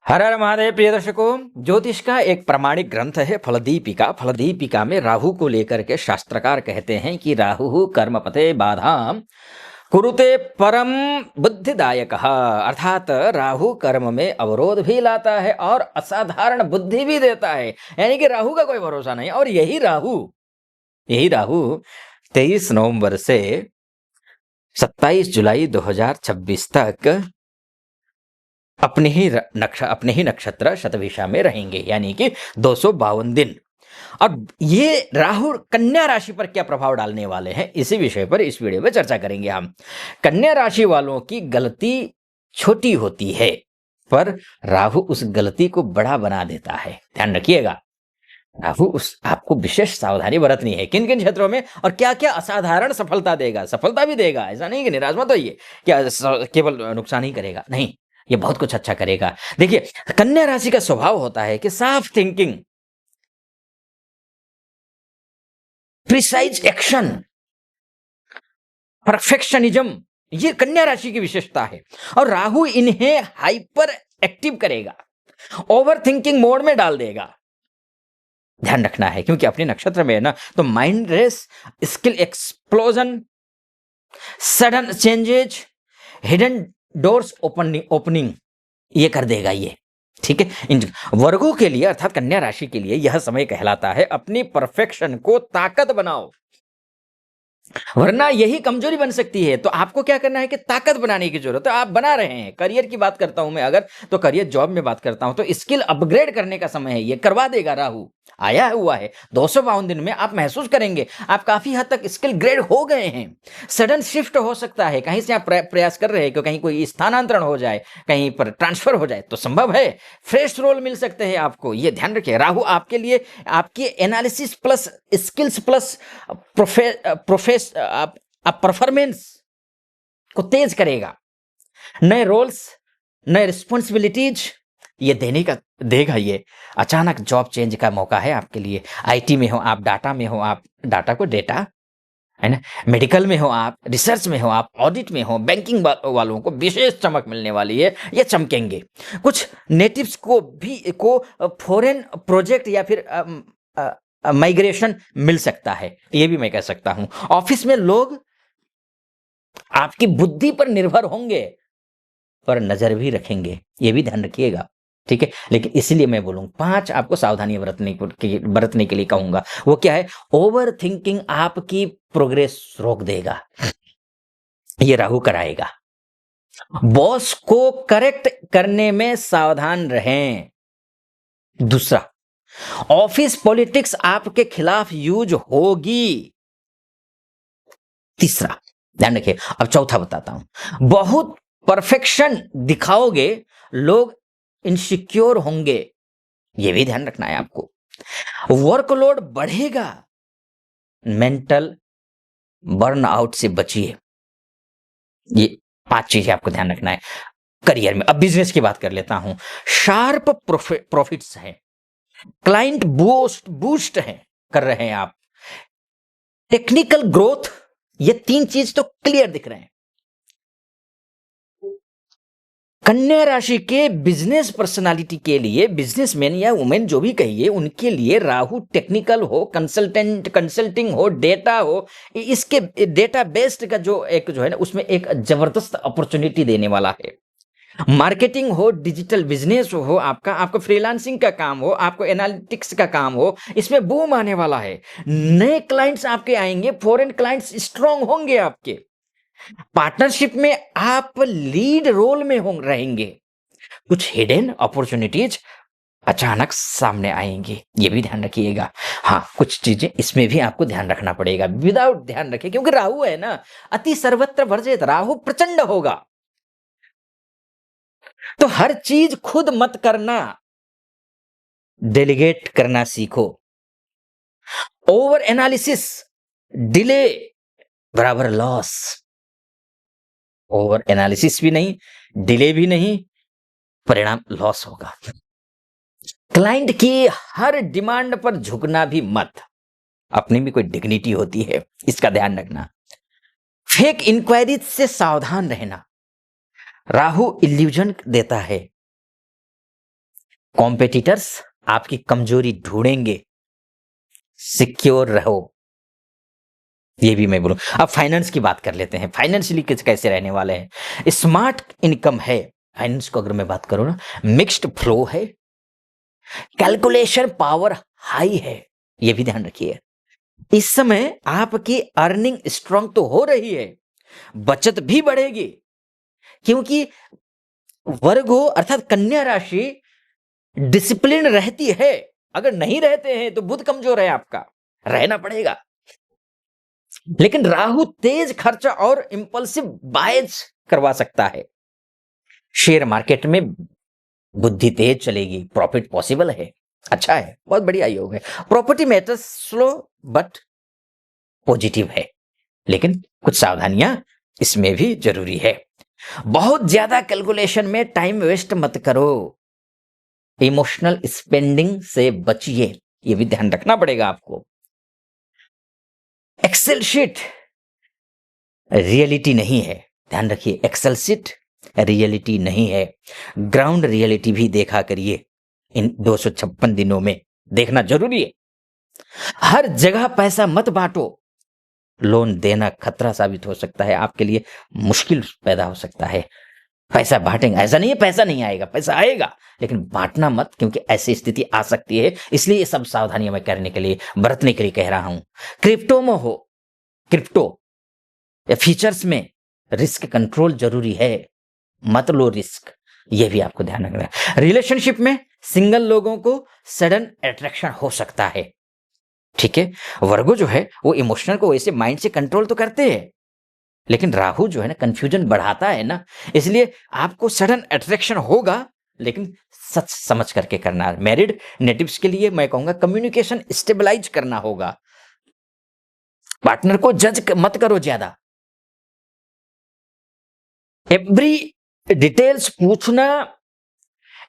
हर हर महादेव प्रिय दर्शकों, ज्योतिष का एक प्रामाणिक ग्रंथ है फलदीपिका। फलदीपिका में राहु को लेकर के शास्त्रकार कहते हैं कि राहु कर्मपते बाधाम कुरुते परम बुद्धिदायक, अर्थात राहु कर्म में अवरोध भी लाता है और असाधारण बुद्धि भी देता है। यानी कि राहु का कोई भरोसा नहीं। और यही राहु 23 नवंबर से 27 जुलाई 2026 तक अपने ही नक्षत्र शतभिषा में रहेंगे, यानी कि 252 दिन। अब ये राहु कन्या राशि पर क्या प्रभाव डालने वाले हैं, इसी विषय पर इस वीडियो में चर्चा करेंगे हम। कन्या राशि वालों की गलती छोटी होती है, पर राहु उस गलती को बड़ा बना देता है। ध्यान रखिएगा, राहु आपको विशेष सावधानी बरतनी है किन किन क्षेत्रों में, और क्या क्या असाधारण सफलता देगा। सफलता भी देगा, ऐसा नहीं कि निराश मत होइए, क्या केवल नुकसान ही करेगा, नहीं, ये बहुत कुछ अच्छा करेगा। देखिए, कन्या राशि का स्वभाव होता है कि साफ थिंकिंग, प्रिसाइज एक्शन, परफेक्शनिज्म, ये कन्या राशि की विशेषता है। और राहु इन्हें हाइपर एक्टिव करेगा, ओवर थिंकिंग मोड में डाल देगा। ध्यान रखना है, क्योंकि अपने नक्षत्र में है ना, तो mind race, skill explosion, sudden changes, hidden doors opening ये कर देगा ये। ठीक है, इन वर्गों के लिए अर्थात कन्या राशि के लिए यह समय कहलाता है अपनी परफेक्शन को ताकत बनाओ, वरना यही कमजोरी बन सकती है। तो आपको क्या करना है कि ताकत बनाने की जरूरत है। आप बना रहे हैं, करियर की बात करता हूं मैं, अगर तो करियर जॉब में बात करता हूं, तो स्किल अपग्रेड करने का समय है, ये करवा देगा राहु। आया हुआ है 252 दिन में, आप महसूस करेंगे आप काफी हद तक स्किल ग्रेड हो गए हैं। सडन शिफ्ट हो सकता है, कहीं से आप प्रयास कर रहे हैं कि कहीं कोई स्थानांतरण हो जाए, कहीं पर ट्रांसफर हो जाए तो संभव है। फ्रेश रोल मिल सकते हैं आपको, ये ध्यान रखिए। राहु आपके लिए आपकी analysis plus skills plus performance को तेज करेगा। नए रोल्स, नए रिस्पॉन्सिबिलिटीज ये देगा ये। अचानक जॉब चेंज का मौका है आपके लिए। आईटी में हो आप, डाटा में हो आप, डाटा को डेटा है ना, मेडिकल में हो आप, रिसर्च में हो आप, ऑडिट में हो, बैंकिंग वालों को विशेष चमक मिलने वाली है, ये चमकेंगे। कुछ नेटिव्स को फॉरेन प्रोजेक्ट या फिर माइग्रेशन मिल सकता है, ये भी मैं कह सकता हूं। ऑफिस में लोग आपकी बुद्धि पर निर्भर होंगे, पर नजर भी रखेंगे, ये भी ध्यान रखिएगा। ठीक है, लेकिन इसलिए मैं बोलूं 5 आपको सावधानी बरतने के लिए कहूंगा। वो क्या है? ओवर थिंकिंग आपकी प्रोग्रेस रोक देगा, ये राहु कराएगा। बॉस को करेक्ट करने में सावधान रहें। दूसरा, ऑफिस पॉलिटिक्स आपके खिलाफ यूज होगी। तीसरा, ध्यान रखिए। अब चौथा बताता हूं, बहुत परफेक्शन दिखाओगे, लोग इनसिक्योर होंगे, यह भी ध्यान रखना है आपको। वर्कलोड बढ़ेगा, मेंटल बर्नआउट से बचिए। ये 5 चीजें आपको ध्यान रखना है करियर में। अब बिजनेस की बात कर लेता हूं। शार्प प्रॉफिट्स हैं, क्लाइंट बूस्ट है कर रहे हैं आप, टेक्निकल ग्रोथ, ये 3 चीज तो क्लियर दिख रहे हैं। कन्या राशि के बिजनेस पर्सनालिटी के लिए, बिजनेसमैन या वुमेन जो भी कहिए, उनके लिए राहु टेक्निकल हो, कंसल्टिंग हो, डेटा हो, इसके डेटा बेस्ड का जो है ना, उसमें एक जबरदस्त अपॉर्चुनिटी देने वाला है। मार्केटिंग हो, डिजिटल बिजनेस हो, आपका फ्रीलांसिंग का काम हो, आपको एनालिटिक्स का काम हो, इसमें बूम आने वाला है। नए क्लाइंट्स आपके आएंगे, फॉरेन क्लाइंट्स स्ट्रांग होंगे आपके। पार्टनरशिप में आप लीड रोल में रहेंगे। कुछ हिडन अपॉर्चुनिटीज अचानक सामने आएंगी, ये भी ध्यान रखिएगा। हाँ, कुछ चीजें इसमें भी आपको ध्यान रखना पड़ेगा, विदाउट ध्यान रखिए, क्योंकि राहु है ना, अति सर्वत्र वर्जित, राहु प्रचंड होगा। तो हर चीज खुद मत करना, डेलीगेट करना सीखो। ओवर एनालिसिस, डिले बराबर लॉस। ओवर एनालिसिस भी नहीं, डिले भी नहीं, परिणाम लॉस होगा। क्लाइंट की हर डिमांड पर झुकना भी मत, अपनी भी कोई डिग्निटी होती है, इसका ध्यान रखना। फेक इंक्वायरी से सावधान रहना, राहु इल्यूजन देता है। कॉम्पिटिटर्स आपकी कमजोरी ढूंढेंगे, सिक्योर रहो, ये भी मैं बोलूं। अब फाइनेंस की बात कर लेते हैं, फाइनेंशियली कैसे रहने वाले हैं। स्मार्ट इनकम है, फाइनेंस को अगर मैं बात करूं ना, मिक्स्ड फ्लो है, कैलकुलेशन पावर हाई है, ये भी ध्यान रखिए। इस समय आपकी अर्निंग स्ट्रांग तो हो रही है, बचत भी बढ़ेगी, क्योंकि वर्गो अर्थात कन्या राशि डिसिप्लिन रहती है। अगर नहीं रहते हैं तो बुध कमजोर है आपका, रहना पड़ेगा। लेकिन राहु तेज खर्चा और इंपल्सिव बायज करवा सकता है। शेयर मार्केट में बुद्धि तेज चलेगी, प्रॉफिट पॉसिबल है, अच्छा है, बहुत बढ़िया योग है। Property matters slow but positive है, लेकिन कुछ सावधानियां इसमें भी जरूरी है। बहुत ज्यादा कैलकुलेशन में टाइम वेस्ट मत करो, इमोशनल स्पेंडिंग से बचिए, ये भी ध्यान रखना पड़ेगा आपको। एक्सेल शीट रियलिटी नहीं है, ध्यान रखिए, एक्सेल शीट रियलिटी नहीं है, ग्राउंड रियलिटी भी देखा करिए। इन 256 दिनों में देखना जरूरी है। हर जगह पैसा मत बांटो, लोन देना खतरा साबित हो सकता है आपके लिए, मुश्किल पैदा हो सकता है। पैसा बांटेंगे, ऐसा नहीं है पैसा नहीं आएगा, पैसा आएगा, लेकिन बांटना मत, क्योंकि ऐसी स्थिति आ सकती है। इसलिए ये सब सावधानियां मैं करने के लिए, बरतने के लिए कह रहा हूं। क्रिप्टो में हो, क्रिप्टो या फीचर्स में रिस्क कंट्रोल जरूरी है, मत लो रिस्क, ये भी आपको ध्यान रखना है। रिलेशनशिप में सिंगल लोगों को सडन अट्रैक्शन हो सकता है, ठीक है। वर्गो जो है वो इमोशनल को वैसे माइंड से कंट्रोल तो करते हैं, लेकिन राहु जो है ना कंफ्यूजन बढ़ाता है ना, इसलिए आपको सडन अट्रैक्शन होगा, लेकिन सच समझ करके करना है। मैरिड नेटिव्स के लिए मैं कहूंगा कम्युनिकेशन स्टेबलाइज करना होगा, पार्टनर को जज मत करो ज्यादा, एवरी डिटेल्स पूछना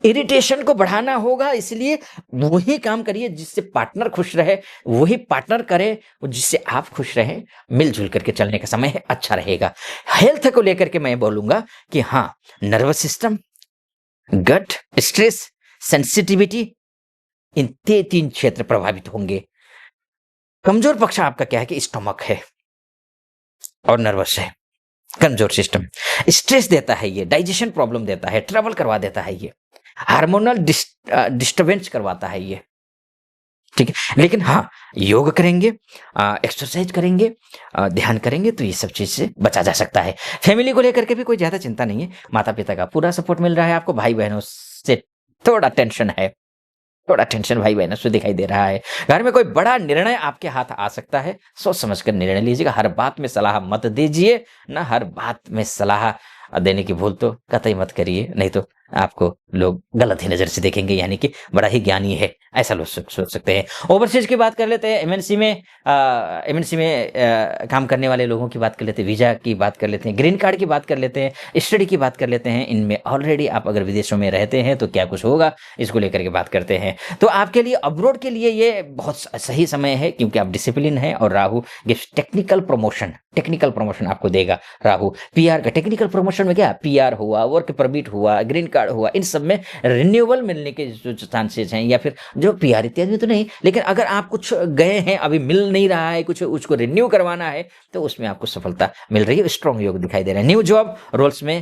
इरिटेशन को बढ़ाना होगा। इसलिए वही काम करिए जिससे पार्टनर खुश रहे, वही पार्टनर करे जिससे आप खुश रहे। मिलजुल करके चलने का समय है, अच्छा रहेगा। हेल्थ को लेकर के मैं बोलूंगा कि हाँ, नर्वस सिस्टम, गट, स्ट्रेस, सेंसिटिविटी, इन तीन क्षेत्र प्रभावित होंगे। कमजोर पक्ष आपका क्या है कि स्टमक है और नर्वस है, कमजोर सिस्टम स्ट्रेस देता है, ये डाइजेशन प्रॉब्लम देता है, ट्रबल करवा देता है, ये हार्मोनल डिस्टर्बेंस करवाता है ये, ठीक है। लेकिन हाँ, योग करेंगे, एक्सरसाइज करेंगे, ध्यान करेंगे तो ये सब चीज से बचा जा सकता है। फैमिली को लेकर के भी कोई ज्यादा चिंता नहीं है, माता पिता का पूरा सपोर्ट मिल रहा है आपको। भाई बहनों से थोड़ा टेंशन है, थोड़ा टेंशन भाई बहनों से दिखाई दे रहा है। घर में कोई बड़ा निर्णय आपके हाथ आ सकता है, सोच समझ कर निर्णय लीजिएगा। हर बात में सलाह मत दीजिए, ना हर बात में सलाह देने की भूल तो कतई मत करिए, नहीं तो आपको लोग गलत ही नजर से देखेंगे, यानी कि बड़ा ही ज्ञानी है, ऐसा लोग सोच सकते हैं। ओवरसीज की बात कर लेते हैं, एमएनसी में काम करने वाले लोगों की बात कर लेते हैं, वीजा की बात कर लेते हैं, ग्रीन कार्ड की बात कर लेते हैं, स्टडी की बात कर लेते हैं। इनमें ऑलरेडी आप अगर विदेशों में रहते हैं तो क्या कुछ होगा, इसको लेकर के बात करते हैं। तो आपके लिए अब्रोड के लिए ये बहुत सही समय है, क्योंकि आप डिसिप्लिन है और राहु टेक्निकल प्रमोशन आपको देगा। राहु पीआर का टेक्निकल प्रमोशन में क्या, पीआर हुआ, वर्क परमिट हुआ, ग्रीन कार्ड हुआ, इन सब में रिन्यूअल मिलने के जो चांसेस हैं, या फिर जो पीआर इत्यादि में तो नहीं, लेकिन अगर आप कुछ गए हैं अभी मिल नहीं रहा है, कुछ उसको रिन्यू करवाना है, तो उसमें आपको सफलता मिल रही है, स्ट्रॉन्ग योग दिखाई दे रहा है। न्यू जॉब रोल्स में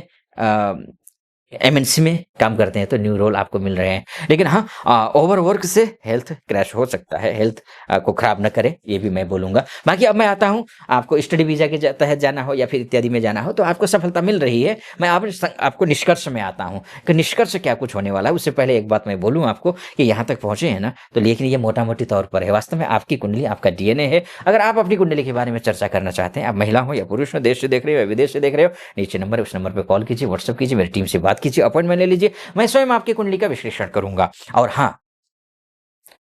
एमएनसी में काम करते हैं तो न्यू रोल आपको मिल रहे हैं। लेकिन हाँ, ओवरवर्क से हेल्थ क्रैश हो सकता है, हेल्थ को खराब न करें, ये भी मैं बोलूंगा। बाकी अब मैं आता हूँ, आपको स्टडी वीजा के तहत जाना हो या फिर इत्यादि में जाना हो तो आपको सफलता मिल रही है। मैं आपको निष्कर्ष में आता हूँ कि निष्कर्ष क्या कुछ होने वाला है। उससे पहले एक बात मैं बोलूँ आपको कि यहाँ तक पहुंचे हैं ना, तो लेकिन ये मोटा मोटी तौर पर है, वास्तव में आपकी कुंडली आपका डीएनए है। अगर आप अपनी कुंडली के बारे में चर्चा करना चाहते हैं, आप महिला हो या पुरुष हो, देश से देख रहे हो या विदेश से देख रहे हो, नीचे नंबर है, उस नंबर पर कॉल कीजिए, व्हाट्सअप कीजिए, मेरी टीम से बात कीजिए, अपॉइंटमेंट ले लीजिए, मैं स्वयं आपकी कुंडली का विश्लेषण करूंगा। और हाँ,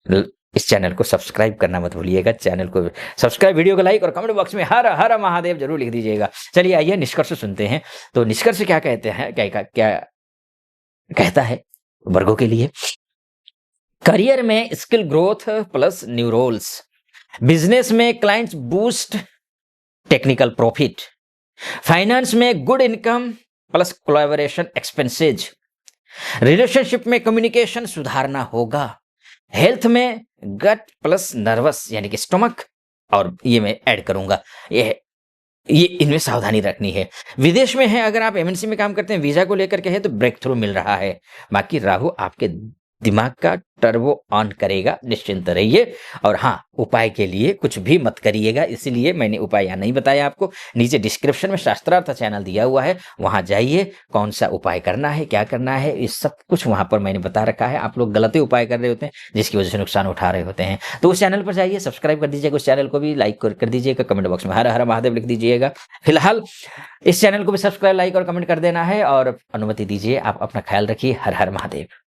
इस चैनल को सब्सक्राइब करना मत भूलिएगा, चैनल को सब्सक्राइब, वीडियो को लाइक और कमेंट बॉक्स में हर हर महादेव जरूर लिख दीजिएगा। चलिए आइए निष्कर्ष सुनते हैं। तो निष्कर्ष क्या कहते हैं, क्या कहता है वर्गों के लिए। करियर में skill growth plus new roles, business में clients boost technical profit, finance में good income plus collaboration expenses, relationship में कम्युनिकेशन सुधारना होगा। हेल्थ में गट प्लस नर्वस यानी कि स्टमक, और ये मैं ऐड करूंगा, ये इनमें सावधानी रखनी है। विदेश में है, अगर आप एमएनसी में काम करते हैं, वीजा को लेकर के है तो ब्रेक थ्रू मिल रहा है। बाकी राहु आपके दिमाग का टर्बो ऑन करेगा, निश्चिंत रहिए। और हाँ, उपाय के लिए कुछ भी मत करिएगा, इसीलिए मैंने उपाय यहाँ नहीं बताया आपको। नीचे डिस्क्रिप्शन में शास्त्रार्थ चैनल दिया हुआ है, वहां जाइए, कौन सा उपाय करना है, क्या करना है, ये सब कुछ वहां पर मैंने बता रखा है। आप लोग गलत उपाय कर रहे होते हैं, जिसकी वजह से नुकसान उठा रहे होते हैं। तो उस चैनल पर जाइए, सब्सक्राइब कर दीजिएगा, उस चैनल को भी लाइक कर दीजिएगा, कमेंट बॉक्स में हर हर महादेव लिख दीजिएगा। फिलहाल इस चैनल को भी सब्सक्राइब, लाइक और कमेंट कर देना है, और अनुमति दीजिए, आप अपना ख्याल रखिए। हर हर महादेव।